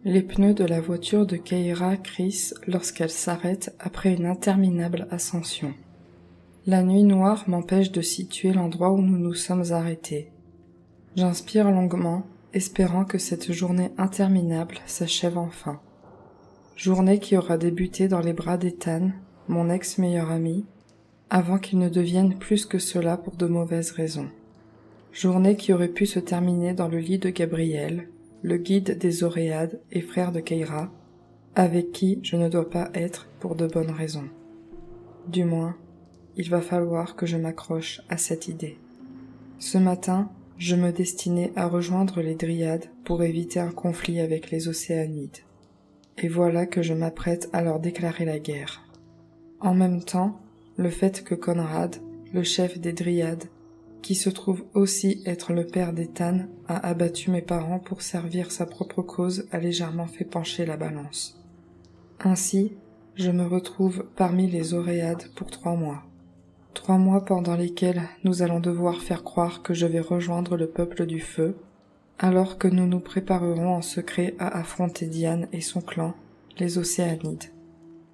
Les pneus de la voiture de Keira crissent lorsqu'elle s'arrête après une interminable ascension. La nuit noire m'empêche de situer l'endroit où nous nous sommes arrêtés. J'inspire longuement, espérant que cette journée interminable s'achève enfin. Journée qui aura débuté dans les bras d'Ethan, mon ex-meilleur ami, avant qu'il ne devienne plus que cela pour de mauvaises raisons. Journée qui aurait pu se terminer dans le lit de Gabriel, le guide des Oréades et frère de Keira, avec qui je ne dois pas être pour de bonnes raisons. Du moins, il va falloir que je m'accroche à cette idée. Ce matin, je me destinais à rejoindre les Dryades pour éviter un conflit avec les Océanides. Et voilà que je m'apprête à leur déclarer la guerre. En même temps, le fait que Conrad, le chef des Dryades, qui se trouve aussi être le père d'Ethan, a abattu mes parents pour servir sa propre cause a légèrement fait pencher la balance. Ainsi, je me retrouve parmi les Oréades pour 3 mois. 3 mois pendant lesquels nous allons devoir faire croire que je vais rejoindre le peuple du feu, alors que nous nous préparerons en secret à affronter Diane et son clan, les Océanides.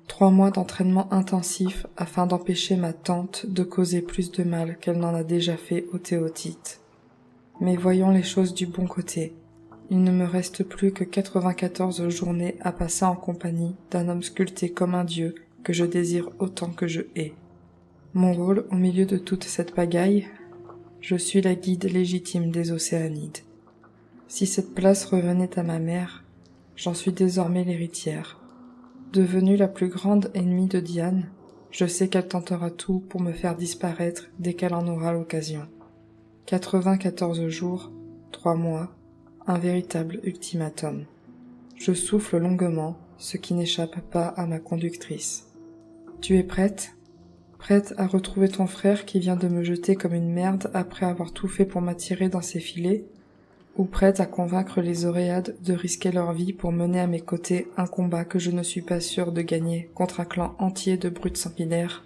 3 mois d'entraînement intensif afin d'empêcher ma tante de causer plus de mal qu'elle n'en a déjà fait aux Théotites. Mais voyons les choses du bon côté. Il ne me reste plus que 94 journées à passer en compagnie d'un homme sculpté comme un dieu que je désire autant que je hais. Mon rôle au milieu de toute cette pagaille, je suis la guide légitime des Océanides. Si cette place revenait à ma mère, j'en suis désormais l'héritière. Devenue la plus grande ennemie de Diane, je sais qu'elle tentera tout pour me faire disparaître dès qu'elle en aura l'occasion. 94 jours, 3 mois, un véritable ultimatum. Je souffle longuement, ce qui n'échappe pas à ma conductrice. Tu es prête ? Prête à retrouver ton frère qui vient de me jeter comme une merde après avoir tout fait pour m'attirer dans ses filets ? Ou prête à convaincre les Oréades de risquer leur vie pour mener à mes côtés un combat que je ne suis pas sûre de gagner contre un clan entier de brutes sanguinaires ?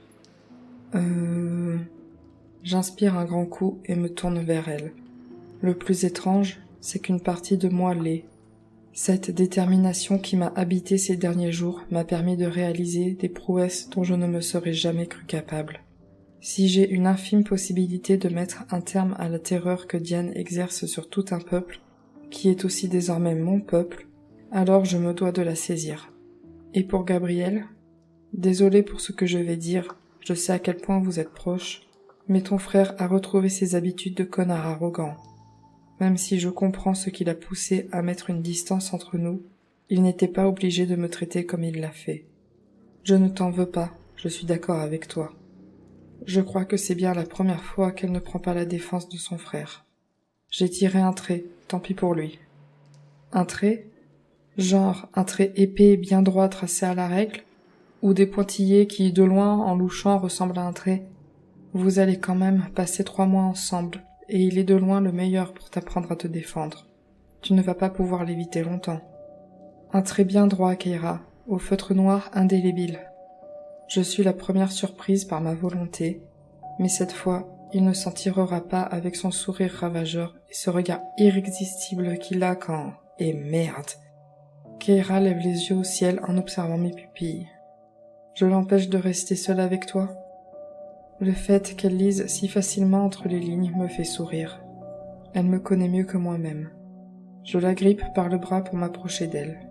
J'inspire un grand coup et me tourne vers elle. Le plus étrange, c'est qu'une partie de moi l'est. Cette détermination qui m'a habité ces derniers jours m'a permis de réaliser des prouesses dont je ne me serais jamais cru capable. Si j'ai une infime possibilité de mettre un terme à la terreur que Diane exerce sur tout un peuple, qui est aussi désormais mon peuple, alors je me dois de la saisir. Et pour Gabriel ? Désolé pour ce que je vais dire, je sais à quel point vous êtes proches, mais ton frère a retrouvé ses habitudes de connard arrogant. Même si je comprends ce qui l'a poussé à mettre une distance entre nous, il n'était pas obligé de me traiter comme il l'a fait. Je ne t'en veux pas, je suis d'accord avec toi. Je crois que c'est bien la première fois qu'elle ne prend pas la défense de son frère. J'ai tiré un trait, tant pis pour lui. Un trait ? Genre un trait épais et bien droit tracé à la règle ? Ou des pointillés qui, de loin, en louchant, ressemblent à un trait ? Vous allez quand même passer 3 mois ensemble, et il est de loin le meilleur pour t'apprendre à te défendre. Tu ne vas pas pouvoir l'éviter longtemps. Un trait bien droit, Keira, au feutre noir indélébile. Je suis la première surprise par ma volonté, mais cette fois, il ne s'en tirera pas avec son sourire ravageur et ce regard irrésistible qu'il a quand... Et merde! Keira lève les yeux au ciel en observant mes pupilles. Je l'empêche de rester seule avec toi. Le fait qu'elle lise si facilement entre les lignes me fait sourire. Elle me connaît mieux que moi-même. Je la grippe par le bras pour m'approcher d'elle.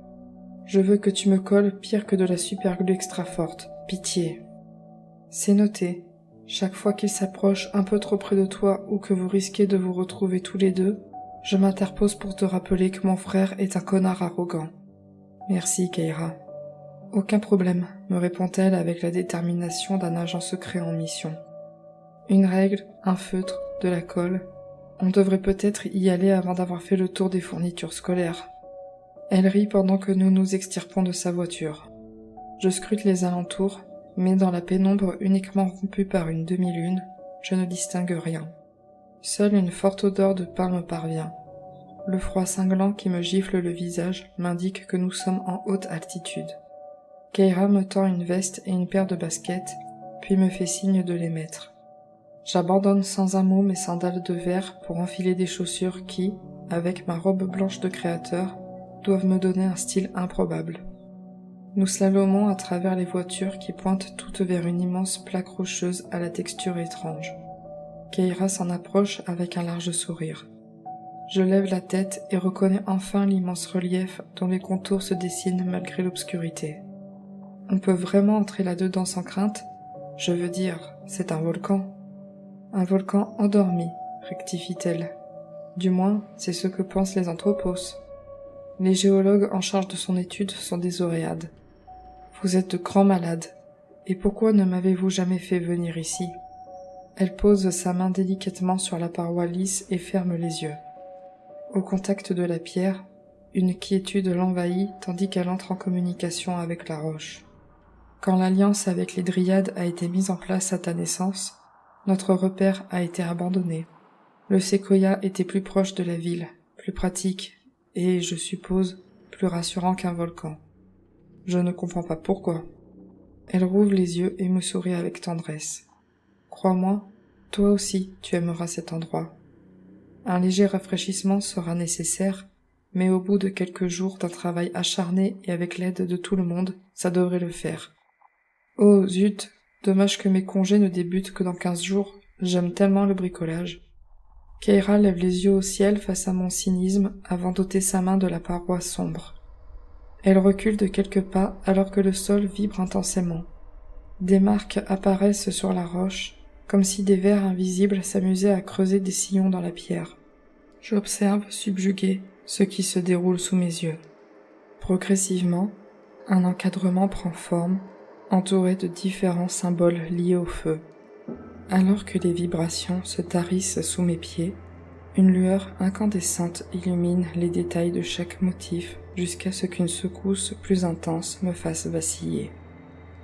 Je veux que tu me colles pire que de la superglue extra forte. Pitié. C'est noté. Chaque fois qu'il s'approche un peu trop près de toi ou que vous risquez de vous retrouver tous les deux, je m'interpose pour te rappeler que mon frère est un connard arrogant. Merci, Keira. Aucun problème, me répond-elle avec la détermination d'un agent secret en mission. Une règle, un feutre, de la colle. On devrait peut-être y aller avant d'avoir fait le tour des fournitures scolaires. Elle rit pendant que nous nous extirpons de sa voiture. Je scrute les alentours, mais dans la pénombre uniquement rompue par une demi-lune, je ne distingue rien. Seule une forte odeur de pain me parvient. Le froid cinglant qui me gifle le visage m'indique que nous sommes en haute altitude. Keira me tend une veste et une paire de baskets, puis me fait signe de les mettre. J'abandonne sans un mot mes sandales de verre pour enfiler des chaussures qui, avec ma robe blanche de créateur, doivent me donner un style improbable. Nous slalomons à travers les voitures qui pointent toutes vers une immense plaque rocheuse à la texture étrange. Keira s'en approche avec un large sourire. Je lève la tête et reconnais enfin l'immense relief dont les contours se dessinent malgré l'obscurité. On peut vraiment entrer là-dedans sans crainte? Je veux dire, c'est un volcan. Un volcan endormi, rectifie-t-elle. Du moins, c'est ce que pensent les anthropos. Les géologues en charge de son étude sont des oréades. Vous êtes de grands malades. Et pourquoi ne m'avez-vous jamais fait venir ici? Elle pose sa main délicatement sur la paroi lisse et ferme les yeux. Au contact de la pierre, une quiétude l'envahit tandis qu'elle entre en communication avec la roche. Quand l'alliance avec les Dryades a été mise en place à ta naissance, notre repère a été abandonné. Le séquoia était plus proche de la ville, plus pratique, et, je suppose, plus rassurant qu'un volcan. Je ne comprends pas pourquoi. Elle rouvre les yeux et me sourit avec tendresse. Crois-moi, toi aussi tu aimeras cet endroit. Un léger rafraîchissement sera nécessaire, mais au bout de quelques jours d'un travail acharné et avec l'aide de tout le monde, ça devrait le faire. Oh zut, dommage que mes congés ne débutent que dans 15 jours, j'aime tellement le bricolage. Keira lève les yeux au ciel face à mon cynisme avant d'ôter sa main de la paroi sombre. Elle recule de quelques pas alors que le sol vibre intensément. Des marques apparaissent sur la roche, comme si des vers invisibles s'amusaient à creuser des sillons dans la pierre. J'observe, subjugué, ce qui se déroule sous mes yeux. Progressivement, un encadrement prend forme, entouré de différents symboles liés au feu. Alors que les vibrations se tarissent sous mes pieds, une lueur incandescente illumine les détails de chaque motif jusqu'à ce qu'une secousse plus intense me fasse vaciller.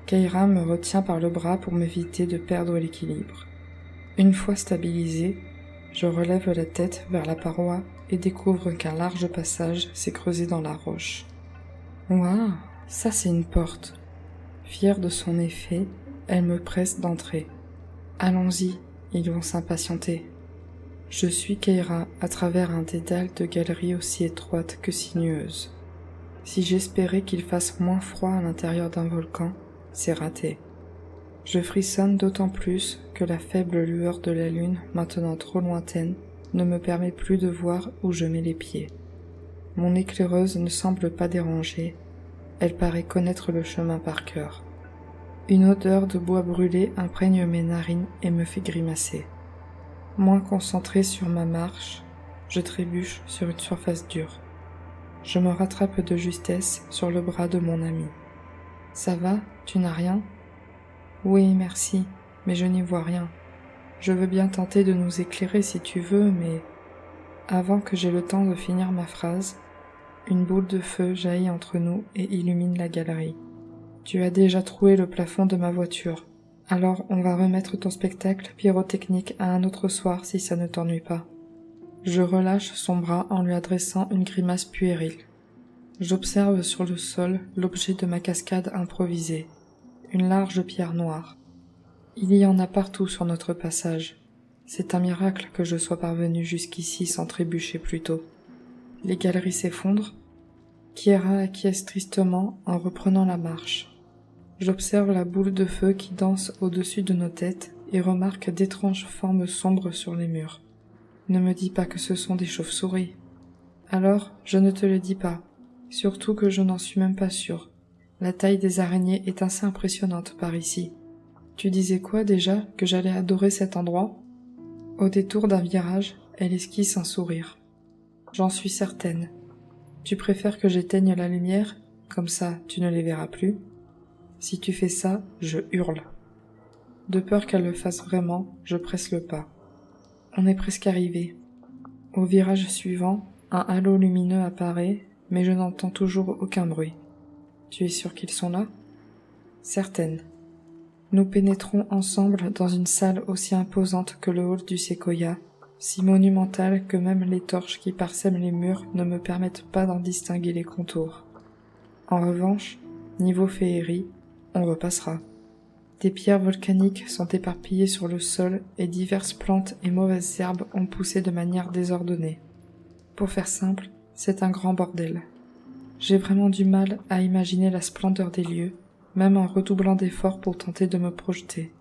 Keira me retient par le bras pour m'éviter de perdre l'équilibre. Une fois stabilisée, je relève la tête vers la paroi et découvre qu'un large passage s'est creusé dans la roche. Ouah, ça c'est une porte. Fière de son effet, elle me presse d'entrer. Allons-y, ils vont s'impatienter. Je suis Keira à travers un dédale de galeries aussi étroites que sinueuses. Si j'espérais qu'il fasse moins froid à l'intérieur d'un volcan, c'est raté. Je frissonne d'autant plus que la faible lueur de la lune, maintenant trop lointaine, ne me permet plus de voir où je mets les pieds. Mon éclaireuse ne semble pas dérangée, elle paraît connaître le chemin par cœur. Une odeur de bois brûlé imprègne mes narines et me fait grimacer. Moins concentré sur ma marche, je trébuche sur une surface dure. Je me rattrape de justesse sur le bras de mon ami. « Ça va? Tu n'as rien ?» ?»« Oui, merci, mais je n'y vois rien. Je veux bien tenter de nous éclairer si tu veux, mais... » Avant que j'aie le temps de finir ma phrase, une boule de feu jaillit entre nous et illumine la galerie. « Tu as déjà troué le plafond de ma voiture. Alors on va remettre ton spectacle pyrotechnique à un autre soir si ça ne t'ennuie pas. » Je relâche son bras en lui adressant une grimace puérile. J'observe sur le sol l'objet de ma cascade improvisée, une large pierre noire. Il y en a partout sur notre passage. C'est un miracle que je sois parvenu jusqu'ici sans trébucher plus tôt. Les galeries s'effondrent. Keira acquiesce tristement en reprenant la marche. J'observe la boule de feu qui danse au-dessus de nos têtes et remarque d'étranges formes sombres sur les murs. Ne me dis pas que ce sont des chauves-souris. Alors, je ne te le dis pas, surtout que je n'en suis même pas sûre. La taille des araignées est assez impressionnante par ici. Tu disais quoi déjà, que j'allais adorer cet endroit ? Au détour d'un virage, elle esquisse un sourire. J'en suis certaine. Tu préfères que j'éteigne la lumière, comme ça tu ne les verras plus ? Si tu fais ça, je hurle. De peur qu'elle le fasse vraiment, je presse le pas. On est presque arrivé. Au virage suivant, un halo lumineux apparaît, mais je n'entends toujours aucun bruit. Tu es sûre qu'ils sont là ? Certaine. Nous pénétrons ensemble dans une salle aussi imposante que le hall du séquoia, si monumentale que même les torches qui parsèment les murs ne me permettent pas d'en distinguer les contours. En revanche, niveau féerie, on repassera. Des pierres volcaniques sont éparpillées sur le sol et diverses plantes et mauvaises herbes ont poussé de manière désordonnée. Pour faire simple, c'est un grand bordel. J'ai vraiment du mal à imaginer la splendeur des lieux, même en redoublant d'efforts pour tenter de me projeter.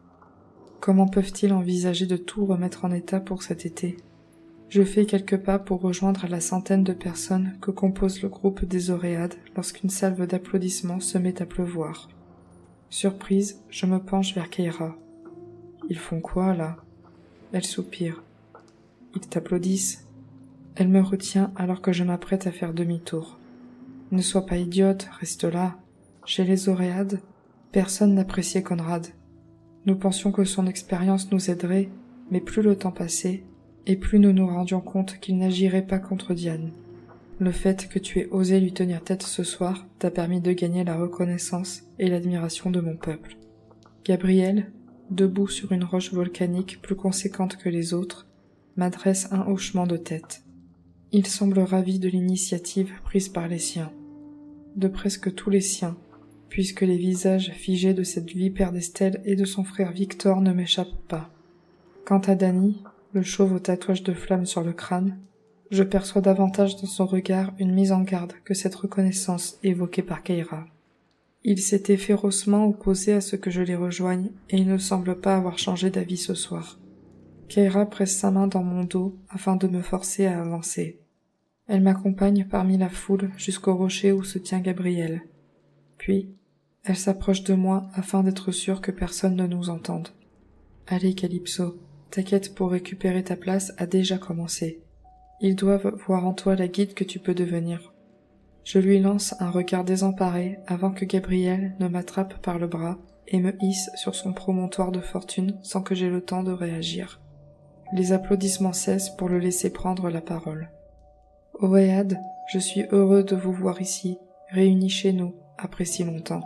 Comment peuvent-ils envisager de tout remettre en état pour cet été? Je fais quelques pas pour rejoindre la centaine de personnes que compose le groupe des Oréades lorsqu'une salve d'applaudissements se met à pleuvoir. Surprise, je me penche vers Keira. Ils font quoi, là? Elle soupire. Ils t'applaudissent. Elle me retient alors que je m'apprête à faire demi-tour. Ne sois pas idiote, reste là. Chez les Oréades, personne n'appréciait Conrad. Nous pensions que son expérience nous aiderait, mais plus le temps passait, et plus nous nous rendions compte qu'il n'agirait pas contre Diane. Le fait que tu aies osé lui tenir tête ce soir t'a permis de gagner la reconnaissance et l'admiration de mon peuple. Gabriel, debout sur une roche volcanique plus conséquente que les autres, m'adresse un hochement de tête. Il semble ravi de l'initiative prise par les siens. De presque tous les siens, puisque les visages figés de cette vipère d'Estelle et de son frère Victor ne m'échappent pas. Quant à Danny, le chauve au tatouage de flamme sur le crâne, je perçois davantage dans son regard une mise en garde que cette reconnaissance évoquée par Keira. Il s'était férocement opposé à ce que je les rejoigne et il ne semble pas avoir changé d'avis ce soir. Keira presse sa main dans mon dos afin de me forcer à avancer. Elle m'accompagne parmi la foule jusqu'au rocher où se tient Gabriel. Puis, elle s'approche de moi afin d'être sûre que personne ne nous entende. « Allez, Calypso, ta quête pour récupérer ta place a déjà commencé. Ils doivent voir en toi la guide que tu peux devenir. » Je lui lance un regard désemparé avant que Gabriel ne m'attrape par le bras et me hisse sur son promontoire de fortune sans que j'aie le temps de réagir. Les applaudissements cessent pour le laisser prendre la parole. « Oréade, je suis heureux de vous voir ici, réunis chez nous, après si longtemps.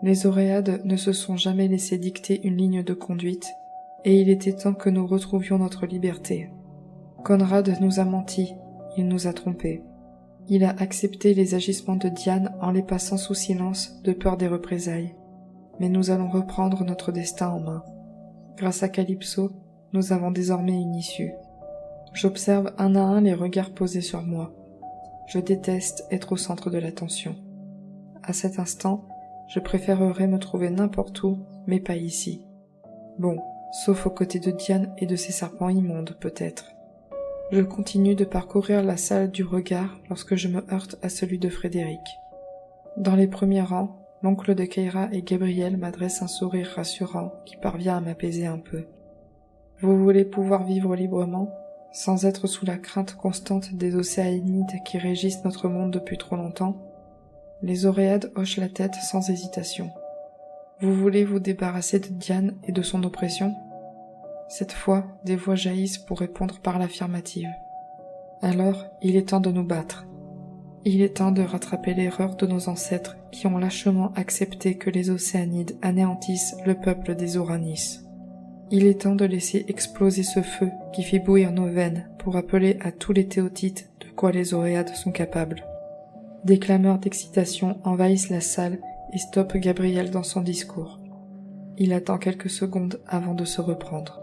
Les Oréades ne se sont jamais laissé dicter une ligne de conduite, et il était temps que nous retrouvions notre liberté. Conrad nous a menti, il nous a trompés. Il a accepté les agissements de Diane en les passant sous silence de peur des représailles. Mais nous allons reprendre notre destin en main. Grâce à Calypso, nous avons désormais une issue. J'observe un à un les regards posés sur moi. Je déteste être au centre de l'attention. À cet instant, je préférerais me trouver n'importe où, mais pas ici. Bon, sauf aux côtés de Diane et de ses serpents immondes, peut-être. Je continue de parcourir la salle du regard lorsque je me heurte à celui de Frédéric. Dans les premiers rangs, l'oncle de Keira et Gabriel m'adressent un sourire rassurant qui parvient à m'apaiser un peu. Vous voulez pouvoir vivre librement, sans être sous la crainte constante des Océanides qui régissent notre monde depuis trop longtemps? Les Oréades hochent la tête sans hésitation. Vous voulez vous débarrasser de Diane et de son oppression? Cette fois, des voix jaillissent pour répondre par l'affirmative. Alors, il est temps de nous battre. Il est temps de rattraper l'erreur de nos ancêtres qui ont lâchement accepté que les Océanides anéantissent le peuple des Oranis. Il est temps de laisser exploser ce feu qui fait bouillir nos veines pour rappeler à tous les Théotites de quoi les Oréades sont capables. Des clameurs d'excitation envahissent la salle et stoppent Gabriel dans son discours. Il attend quelques secondes avant de se reprendre.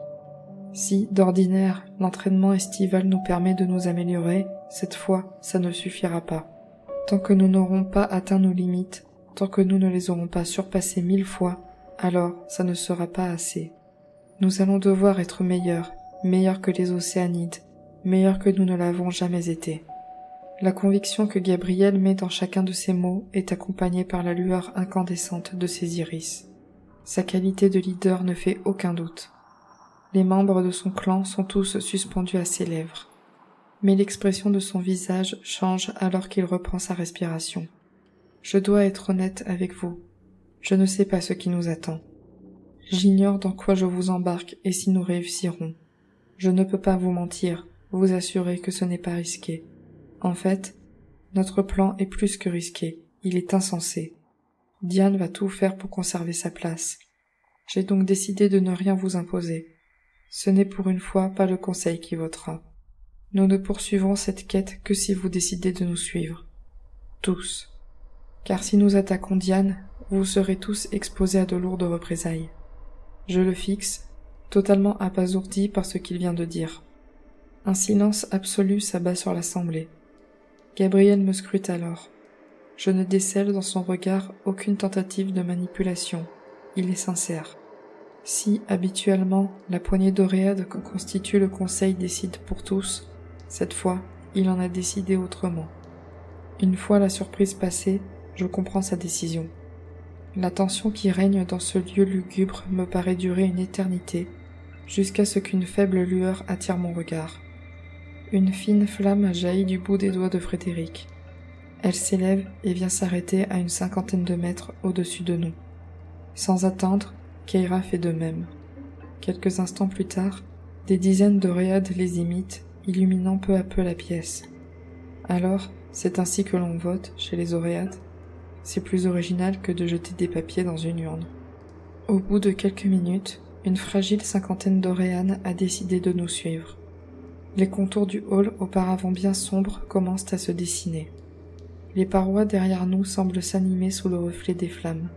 Si, d'ordinaire, l'entraînement estival nous permet de nous améliorer, cette fois, ça ne suffira pas. Tant que nous n'aurons pas atteint nos limites, tant que nous ne les aurons pas surpassées 1000 fois, alors ça ne sera pas assez. Nous allons devoir être meilleurs que les Océanides, meilleurs que nous ne l'avons jamais été. La conviction que Gabriel met dans chacun de ses mots est accompagnée par la lueur incandescente de ses iris. Sa qualité de leader ne fait aucun doute. Les membres de son clan sont tous suspendus à ses lèvres. Mais l'expression de son visage change alors qu'il reprend sa respiration. Je dois être honnête avec vous. Je ne sais pas ce qui nous attend. J'ignore dans quoi je vous embarque et si nous réussirons. Je ne peux pas vous mentir, vous assurer que ce n'est pas risqué. En fait, notre plan est plus que risqué, il est insensé. Diane va tout faire pour conserver sa place. J'ai donc décidé de ne rien vous imposer. Ce n'est pour une fois pas le conseil qui votera. Nous ne poursuivrons cette quête que si vous décidez de nous suivre. Tous. Car si nous attaquons Diane, vous serez tous exposés à de lourdes représailles. Je le fixe, totalement abasourdi par ce qu'il vient de dire. Un silence absolu s'abat sur l'assemblée. Gabriel me scrute alors. Je ne décèle dans son regard aucune tentative de manipulation. Il est sincère. Si, habituellement, la poignée d'oréades que constitue le conseil décide pour tous, cette fois, il en a décidé autrement. Une fois la surprise passée, je comprends sa décision. La tension qui règne dans ce lieu lugubre me paraît durer une éternité, jusqu'à ce qu'une faible lueur attire mon regard. Une fine flamme jaillit du bout des doigts de Frédéric. Elle s'élève et vient s'arrêter à une 50aine de mètres au-dessus de nous. Sans attendre, Keira fait de même. Quelques instants plus tard, des dizaines d'oréades les imitent, illuminant peu à peu la pièce. Alors, c'est ainsi que l'on vote chez les oréades. C'est plus original que de jeter des papiers dans une urne. Au bout de quelques minutes, une fragile 50aine d'oréanes a décidé de nous suivre. Les contours du hall, auparavant bien sombres, commencent à se dessiner. Les parois derrière nous semblent s'animer sous le reflet des flammes.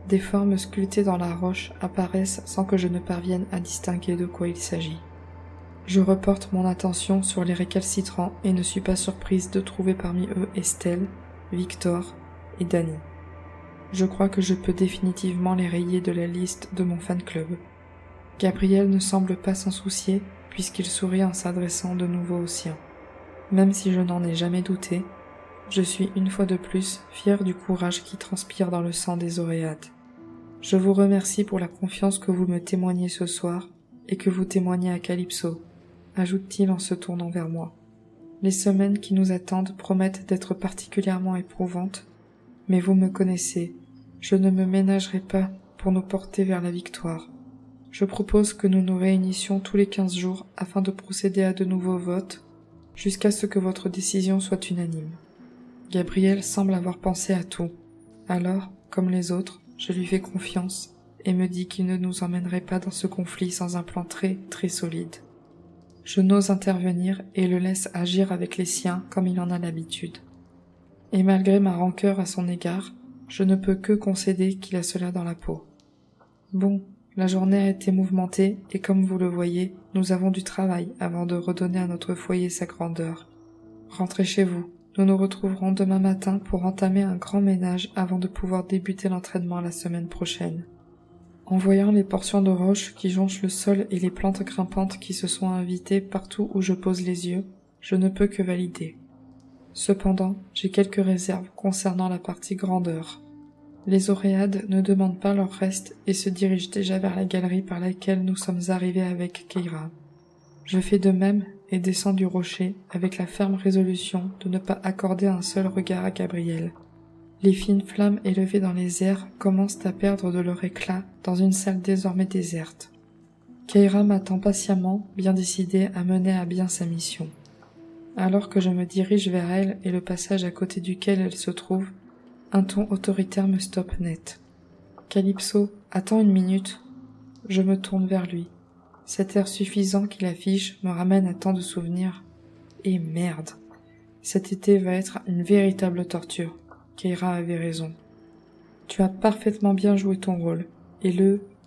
Des formes sculptées dans la roche apparaissent sans que je ne parvienne à distinguer de quoi il s'agit. Je reporte mon attention sur les récalcitrants et ne suis pas surprise de trouver parmi eux Estelle, Victor et Dany. Je crois que je peux définitivement les rayer de la liste de mon fan club. Gabriel ne semble pas s'en soucier puisqu'il sourit en s'adressant de nouveau aux siens. Même si je n'en ai jamais douté, je suis une fois de plus fier du courage qui transpire dans le sang des oréades. Je vous remercie pour la confiance que vous me témoignez ce soir et que vous témoignez à Calypso, ajoute-t-il en se tournant vers moi. Les semaines qui nous attendent promettent d'être particulièrement éprouvantes, mais vous me connaissez, je ne me ménagerai pas pour nous porter vers la victoire. Je propose que nous nous réunissions tous les 15 jours afin de procéder à de nouveaux votes, jusqu'à ce que votre décision soit unanime. Gabriel semble avoir pensé à tout. Alors, comme les autres, je lui fais confiance et me dis qu'il ne nous emmènerait pas dans ce conflit sans un plan très, très solide. Je n'ose intervenir et le laisse agir avec les siens comme il en a l'habitude. Et malgré ma rancœur à son égard, je ne peux que concéder qu'il a cela dans la peau. Bon, la journée a été mouvementée et comme vous le voyez, nous avons du travail avant de redonner à notre foyer sa grandeur. Rentrez chez vous. Nous nous retrouverons demain matin pour entamer un grand ménage avant de pouvoir débuter l'entraînement la semaine prochaine. En voyant les portions de roches qui jonchent le sol et les plantes grimpantes qui se sont invitées partout où je pose les yeux, je ne peux que valider. Cependant, j'ai quelques réserves concernant la partie grandeur. Les oréades ne demandent pas leur reste et se dirigent déjà vers la galerie par laquelle nous sommes arrivés avec Keira. Je fais de même et descends du rocher avec la ferme résolution de ne pas accorder un seul regard à Gabriel. Les fines flammes élevées dans les airs commencent à perdre de leur éclat dans une salle désormais déserte. Keira m'attend patiemment, bien décidée à mener à bien sa mission. Alors que je me dirige vers elle et le passage à côté duquel elle se trouve, un ton autoritaire me stoppe net. « Calypso, attends une minute. » Je me tourne vers lui. Cet air suffisant qu'il affiche me ramène à tant de souvenirs. Et merde, cet été va être une véritable torture. Keira avait raison. Tu as parfaitement bien joué ton rôle, et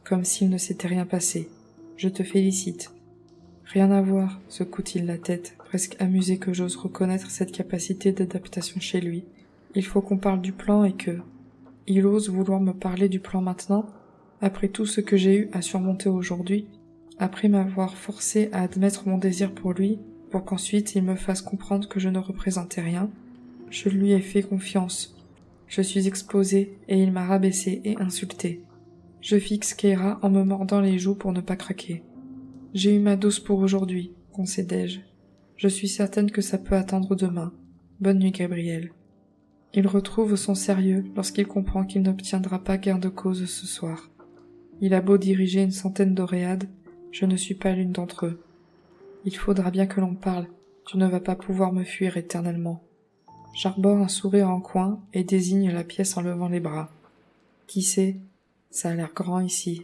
comme s'il ne s'était rien passé. Je te félicite. Rien à voir, secoue-t-il la tête, presque amusé que j'ose reconnaître cette capacité d'adaptation chez lui. Il faut qu'on parle du plan et que... Il ose vouloir me parler du plan maintenant, après tout ce que j'ai eu à surmonter aujourd'hui, après m'avoir forcé à admettre mon désir pour lui, pour qu'ensuite il me fasse comprendre que je ne représentais rien. Je lui ai fait confiance. Je suis exposé et il m'a rabaissé et insulté. Je fixe Keira en me mordant les joues pour ne pas craquer. J'ai eu ma dose pour aujourd'hui, concédai-je. Je suis certaine que ça peut attendre demain. Bonne nuit, Gabriel. Il retrouve son sérieux lorsqu'il comprend qu'il n'obtiendra pas gain de cause ce soir. Il a beau diriger une centaine d'oréades, je ne suis pas l'une d'entre eux. Il faudra bien que l'on parle, tu ne vas pas pouvoir me fuir éternellement. J'arbore un sourire en coin et désigne la pièce en levant les bras. Qui sait, ça a l'air grand ici,